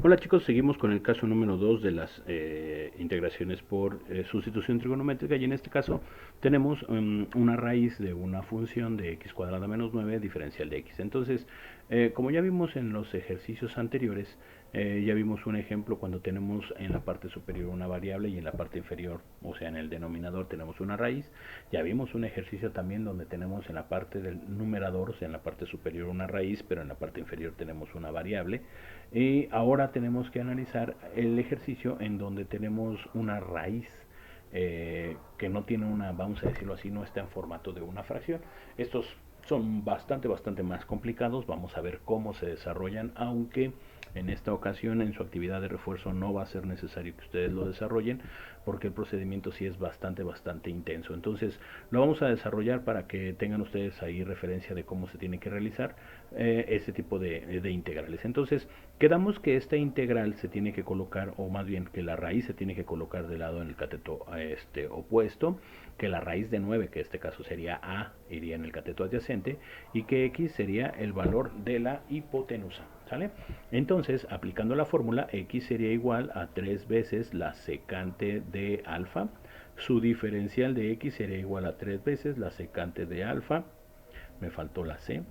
Hola chicos, seguimos con el caso número 2 de las integraciones por sustitución trigonométrica y en este caso tenemos una raíz de una función de x cuadrada menos 9 diferencial de x. Entonces, como ya vimos en los ejercicios anteriores, ya vimos un ejemplo cuando tenemos en la parte superior una variable y en la parte inferior, o sea en el denominador tenemos una raíz. Ya vimos un ejercicio también donde tenemos en la parte del numerador, o sea en la parte superior una raíz, pero en la parte inferior tenemos una variable. Y ahora tenemos que analizar el ejercicio en donde tenemos una raíz que no tiene una, vamos a decirlo así, no está en formato de una fracción. Estos son bastante más complicados. Vamos a ver cómo se desarrollan, aunque en esta ocasión en su actividad de refuerzo no va a ser necesario que ustedes lo desarrollen porque el procedimiento sí es bastante intenso. Entonces lo vamos a desarrollar para que tengan ustedes ahí referencia de cómo se tiene que realizar este tipo de integrales. Entonces quedamos que esta integral se tiene que colocar, o más bien que la raíz se tiene que colocar de lado en el cateto opuesto, que la raíz de 9, que en este caso sería a, iría en el cateto adyacente, y que x sería el valor de la hipotenusa. ¿Sale? Entonces, aplicando la fórmula, x sería igual a 3 veces la secante de alfa. Su diferencial de x sería igual a 3 veces la secante de alfa. Me faltó la c.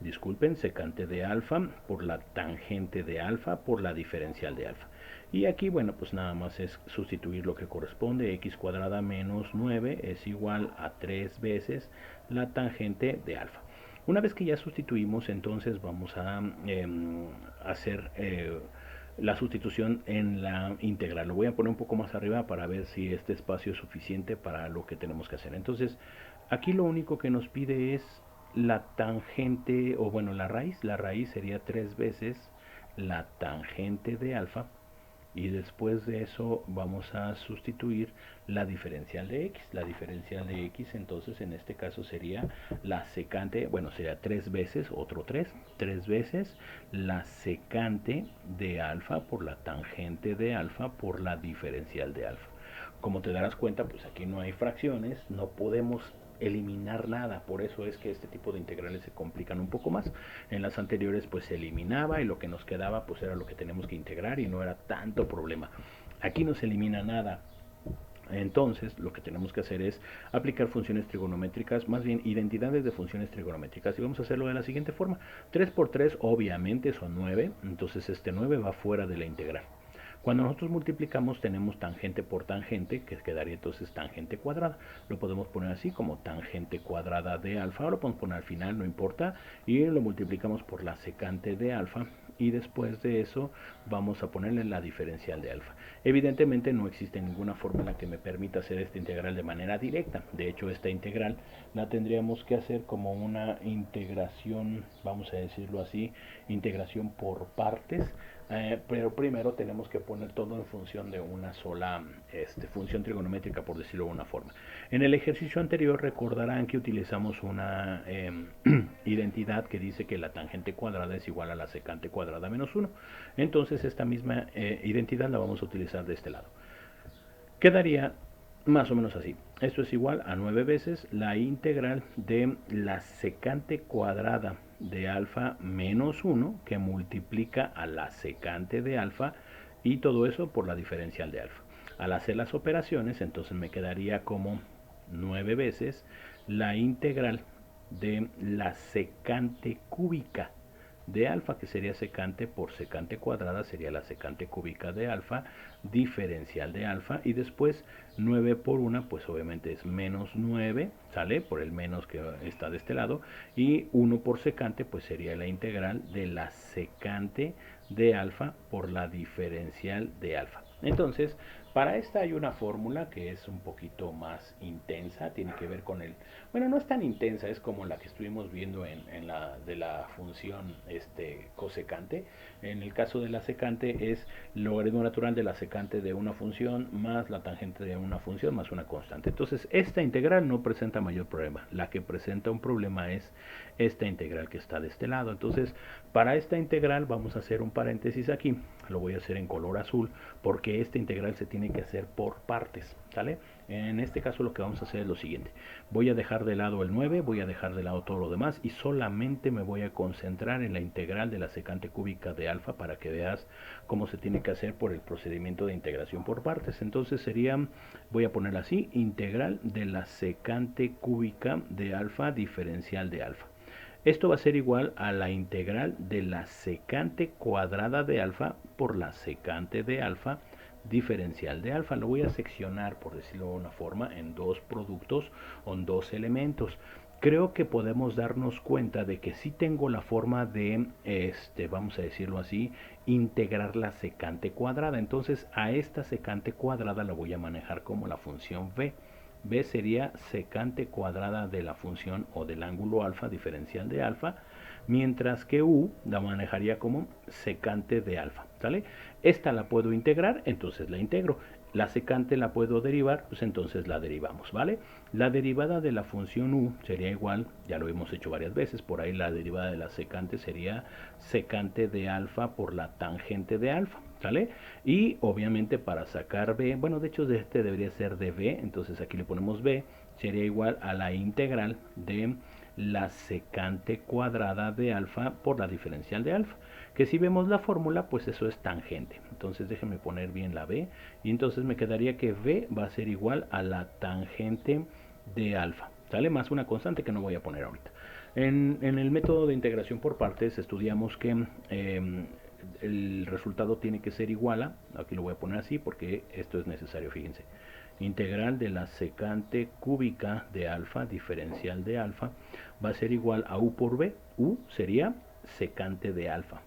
Disculpen, secante de alfa por la tangente de alfa por la diferencial de alfa. Y aquí, bueno, pues nada más es sustituir lo que corresponde. X cuadrada menos 9 es igual a 3 veces la tangente de alfa. Una vez que ya sustituimos, entonces vamos a hacer la sustitución en la integral. Lo voy a poner un poco más arriba para ver si este espacio es suficiente para lo que tenemos que hacer. Entonces, aquí lo único que nos pide es la tangente, o bueno, la raíz sería 3 veces la tangente de alfa, y después de eso vamos a sustituir la diferencial de x. La diferencial de x entonces en este caso sería la secante, bueno, sería 3 veces, otro 3 veces la secante de alfa por la tangente de alfa por la diferencial de alfa. Como te darás cuenta, pues aquí no hay fracciones, no podemos eliminar nada, por eso es que este tipo de integrales se complican un poco más. En las anteriores pues se eliminaba y lo que nos quedaba pues era lo que tenemos que integrar y no era tanto problema. Aquí no se elimina nada. Entonces, lo que tenemos que hacer es aplicar funciones trigonométricas, más bien identidades de funciones trigonométricas. Y vamos a hacerlo de la siguiente forma. 3 por 3 obviamente son 9, entonces este 9 va fuera de la integral. Cuando nosotros multiplicamos tenemos tangente por tangente, que quedaría entonces tangente cuadrada. Lo podemos poner así como tangente cuadrada de alfa, o lo podemos poner al final, no importa, y lo multiplicamos por la secante de alfa, y después de eso vamos a ponerle la diferencial de alfa. Evidentemente no existe ninguna fórmula que me permita hacer esta integral de manera directa. De hecho, esta integral la tendríamos que hacer como una integración, vamos a decirlo así, integración por partes. Pero primero tenemos que poner todo en función de una sola función trigonométrica, por decirlo de una forma. En el ejercicio anterior recordarán que utilizamos una identidad que dice que la tangente cuadrada es igual a la secante cuadrada menos 1. Entonces esta misma identidad la vamos a utilizar de este lado. Quedaría más o menos así. Esto es igual a 9 veces la integral de la secante cuadrada de alfa menos 1 que multiplica a la secante de alfa, y todo eso por la diferencial de alfa. Al hacer las operaciones entonces me quedaría como 9 veces la integral de la secante cúbica de alfa, que sería secante por secante cuadrada, sería la secante cúbica de alfa, diferencial de alfa, y después 9 por 1, pues obviamente es menos 9, ¿sale? Por el menos que está de este lado, y 1 por secante, pues sería la integral de la secante de alfa por la diferencial de alfa. Entonces, para esta hay una fórmula que es un poquito más intensa, tiene que ver con el, bueno, no es tan intensa, es como la que estuvimos viendo en la de la función cosecante. En el caso de la secante es logaritmo natural de la secante de una función más la tangente de una función más una constante. Entonces, esta integral no presenta mayor problema. La que presenta un problema es esta integral que está de este lado. Entonces, para esta integral vamos a hacer un paréntesis aquí. Lo voy a hacer en color azul porque esta integral se tiene tiene que hacer por partes, ¿sale? En este caso lo que vamos a hacer es lo siguiente. Voy a dejar de lado el 9, voy a dejar de lado todo lo demás y solamente me voy a concentrar en la integral de la secante cúbica de alfa para que veas cómo se tiene que hacer por el procedimiento de integración por partes. Entonces sería, voy a poner así, integral de la secante cúbica de alfa diferencial de alfa. Esto va a ser igual a la integral de la secante cuadrada de alfa por la secante de alfa diferencial de alfa. Lo voy a seccionar, por decirlo de una forma, en dos productos o en dos elementos. Creo que podemos darnos cuenta de que sí tengo la forma de, vamos a decirlo así, integrar la secante cuadrada. Entonces a esta secante cuadrada la voy a manejar como la función v. B sería secante cuadrada de la función o del ángulo alfa diferencial de alfa, mientras que U la manejaría como secante de alfa, ¿sale? Esta la puedo integrar, entonces la integro. La secante la puedo derivar, pues entonces la derivamos, ¿vale? La derivada de la función U sería igual, ya lo hemos hecho varias veces, por ahí la derivada de la secante sería secante de alfa por la tangente de alfa, ¿sale? Y obviamente para sacar b, bueno, de hecho de este debería ser de b, entonces aquí le ponemos b, sería igual a la integral de la secante cuadrada de alfa por la diferencial de alfa, que si vemos la fórmula, pues eso es tangente. Entonces déjenme poner bien la b, y entonces me quedaría que v va a ser igual a la tangente de alfa, ¿sale? Más una constante que no voy a poner ahorita. En el método de integración por partes estudiamos que el resultado tiene que ser igual a, aquí lo voy a poner así porque esto es necesario, fíjense, integral de la secante cúbica de alfa diferencial de alfa va a ser igual a u por b. U sería secante de alfa,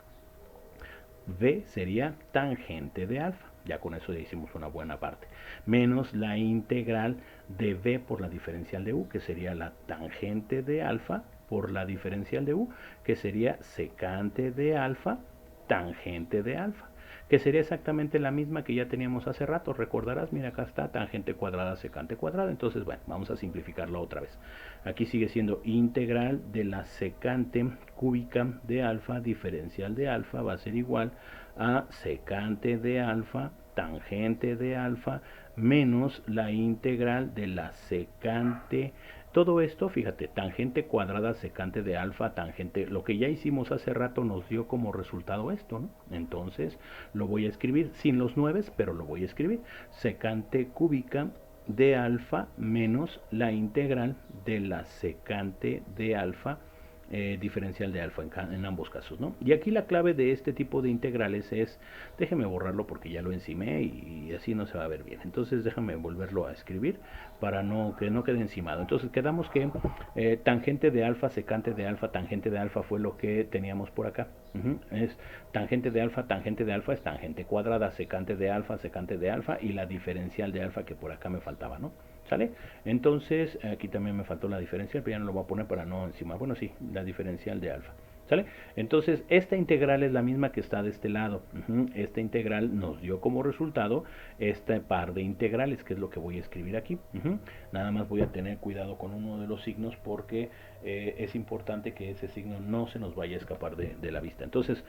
v sería tangente de alfa, ya con eso ya hicimos una buena parte, menos la integral de v por la diferencial de u, que sería la tangente de alfa por la diferencial de u, que sería secante de alfa tangente de alfa, que sería exactamente la misma que ya teníamos hace rato. Recordarás, mira, acá está tangente cuadrada, secante cuadrada. Entonces, bueno, vamos a simplificarlo otra vez. Aquí sigue siendo integral de la secante cúbica de alfa diferencial de alfa va a ser igual a secante de alfa tangente de alfa menos la integral de la secante. Todo esto, fíjate, tangente cuadrada, secante de alfa, tangente, lo que ya hicimos hace rato nos dio como resultado esto, ¿no? Entonces lo voy a escribir sin los 9, pero lo voy a escribir. Secante cúbica de alfa menos la integral de la secante de alfa diferencial de alfa en ambos casos, ¿no? Y aquí la clave de este tipo de integrales es, déjeme borrarlo porque ya lo encimé y así no se va a ver bien. Entonces déjame volverlo a escribir para que no quede encimado. Entonces quedamos que tangente de alfa, secante de alfa, tangente de alfa fue lo que teníamos por acá. Es tangente de alfa es tangente cuadrada, secante de alfa y la diferencial de alfa que por acá me faltaba, ¿no? ¿Sale? Entonces, aquí también me faltó la diferencial, pero ya no lo voy a poner para no encima. Bueno, sí, la diferencial de alfa. ¿Sale? Entonces, esta integral es la misma que está de este lado. Esta integral nos dio como resultado este par de integrales, que es lo que voy a escribir aquí. Nada más voy a tener cuidado con uno de los signos porque es importante que ese signo no se nos vaya a escapar de la vista. Entonces,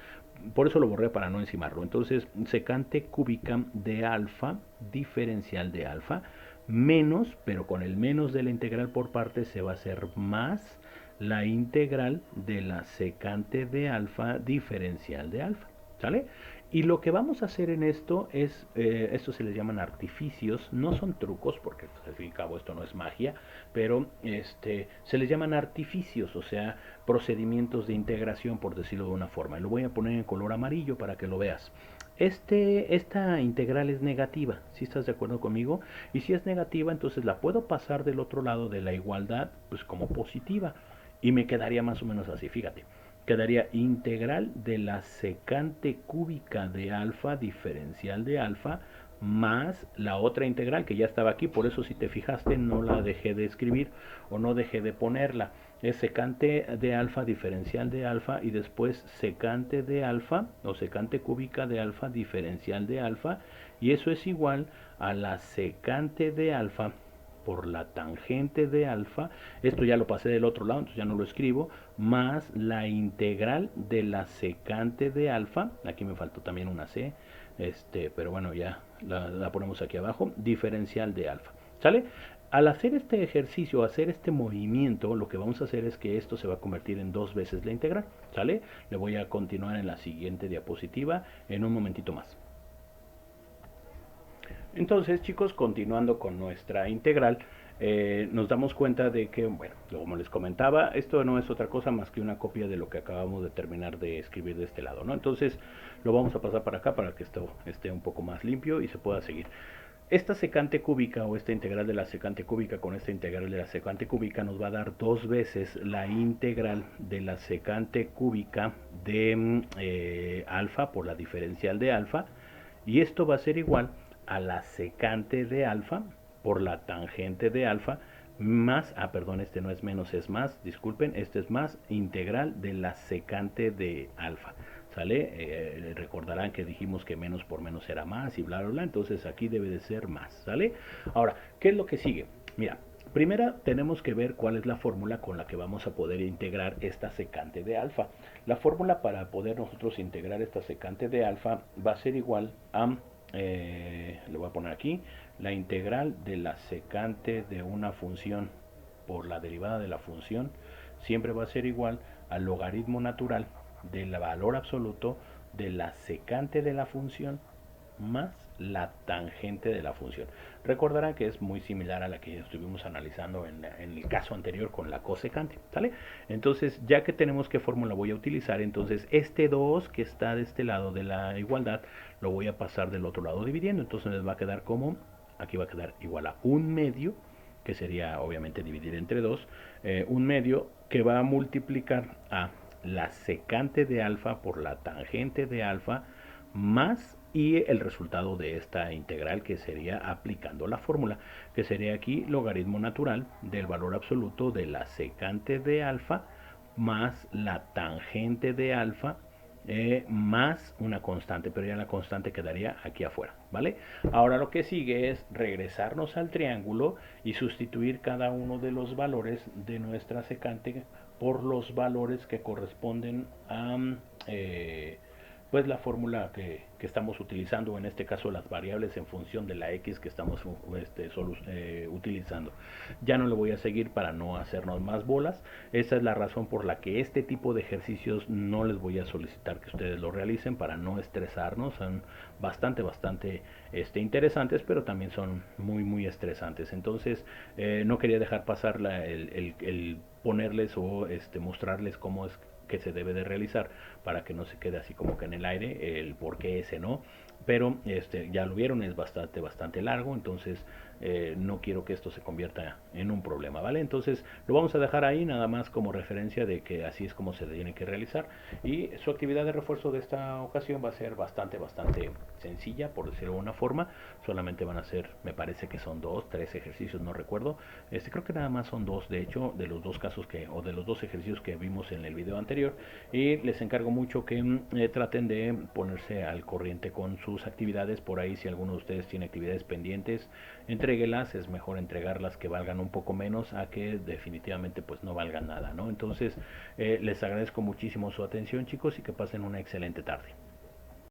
por eso lo borré para no encimarlo. Entonces, secante cúbica de alfa, diferencial de alfa, menos, pero con el menos de la integral por partes se va a hacer más la integral de la secante de alfa diferencial de alfa, ¿sale? Y lo que vamos a hacer en esto es, esto se les llaman artificios, no son trucos, porque pues, al fin y al cabo esto no es magia, pero se les llaman artificios, o sea, procedimientos de integración, por decirlo de una forma. Y lo voy a poner en color amarillo para que lo veas. Esta integral es negativa, si estás de acuerdo conmigo, y si es negativa, entonces la puedo pasar del otro lado de la igualdad, pues como positiva, y me quedaría más o menos así, fíjate, quedaría integral de la secante cúbica de alfa diferencial de alfa más la otra integral que ya estaba aquí, por eso si te fijaste no la dejé de escribir o no dejé de ponerla. Es secante de alfa diferencial de alfa y después secante de alfa o secante cúbica de alfa diferencial de alfa, y eso es igual a la secante de alfa por la tangente de alfa, esto ya lo pasé del otro lado, entonces ya no lo escribo, más la integral de la secante de alfa, aquí me faltó también una c, pero bueno, ya la ponemos aquí abajo, diferencial de alfa, ¿sale? Al hacer este ejercicio, hacer este movimiento, lo que vamos a hacer es que esto se va a convertir en 2 veces la integral, ¿sale? Le voy a continuar en la siguiente diapositiva en un momentito más. Entonces, chicos, continuando con nuestra integral, nos damos cuenta de que, bueno, como les comentaba, esto no es otra cosa más que una copia de lo que acabamos de terminar de escribir de este lado, ¿no? Entonces, lo vamos a pasar para acá para que esto esté un poco más limpio y se pueda seguir. Esta secante cúbica o esta integral de la secante cúbica con esta integral de la secante cúbica nos va a dar 2 veces la integral de la secante cúbica de alfa por la diferencial de alfa, y esto va a ser igual a la secante de alfa por la tangente de alfa más, perdón, este no es menos, es más, disculpen, este es más integral de la secante de alfa, ¿sale? Recordarán que dijimos que menos por menos era más y bla, bla, bla, entonces aquí debe de ser más, ¿sale? Ahora, ¿qué es lo que sigue? Mira, primera tenemos que ver cuál es la fórmula con la que vamos a poder integrar esta secante de alfa. La fórmula para poder nosotros integrar esta secante de alfa va a ser igual a le voy a poner aquí, la integral de la secante de una función por la derivada de la función siempre va a ser igual al logaritmo natural del valor absoluto de la secante de la función más la tangente de la función. Recordarán que es muy similar a la que estuvimos analizando en el caso anterior con la cosecante, ¿sale? Entonces, ya que tenemos qué fórmula voy a utilizar, entonces este 2 que está de este lado de la igualdad, lo voy a pasar del otro lado dividiendo, entonces les va a quedar como, aquí va a quedar igual a 1/2, que sería obviamente dividir entre 2, 1/2 que va a multiplicar a la secante de alfa por la tangente de alfa más y el resultado de esta integral, que sería aplicando la fórmula, que sería aquí logaritmo natural del valor absoluto de la secante de alfa más la tangente de alfa más una constante, pero ya la constante quedaría aquí afuera, ¿vale? Ahora lo que sigue es regresarnos al triángulo y sustituir cada uno de los valores de nuestra secante por los valores que corresponden a pues la fórmula que estamos utilizando, en este caso las variables en función de la x que estamos utilizando. Ya no le voy a seguir para no hacernos más bolas. Esa es la razón por la que este tipo de ejercicios no les voy a solicitar que ustedes lo realicen para no estresarnos. Son bastante interesantes, pero también son muy estresantes. Entonces no quería dejar pasar el ponerles o mostrarles cómo es que se debe de realizar para que no se quede así como que en el aire el por qué ese no, pero ya lo vieron, es bastante largo, entonces no quiero que esto se convierta en un problema, ¿vale? Entonces lo vamos a dejar ahí nada más como referencia de que así es como se tiene que realizar, y su actividad de refuerzo de esta ocasión va a ser bastante sencilla, por decirlo de una forma. Solamente van a ser, me parece que son 2, 3 ejercicios, no recuerdo, creo que nada más son 2, de hecho, de los 2 casos o de los 2 ejercicios que vimos en el video anterior, y les encargo mucho que traten de ponerse al corriente con sus actividades. Por ahí, si alguno de ustedes tiene actividades pendientes, entréguelas. Es mejor entregarlas que valgan un poco menos a que definitivamente pues no valgan nada, ¿no? Entonces les agradezco muchísimo su atención, chicos, y que pasen una excelente tarde.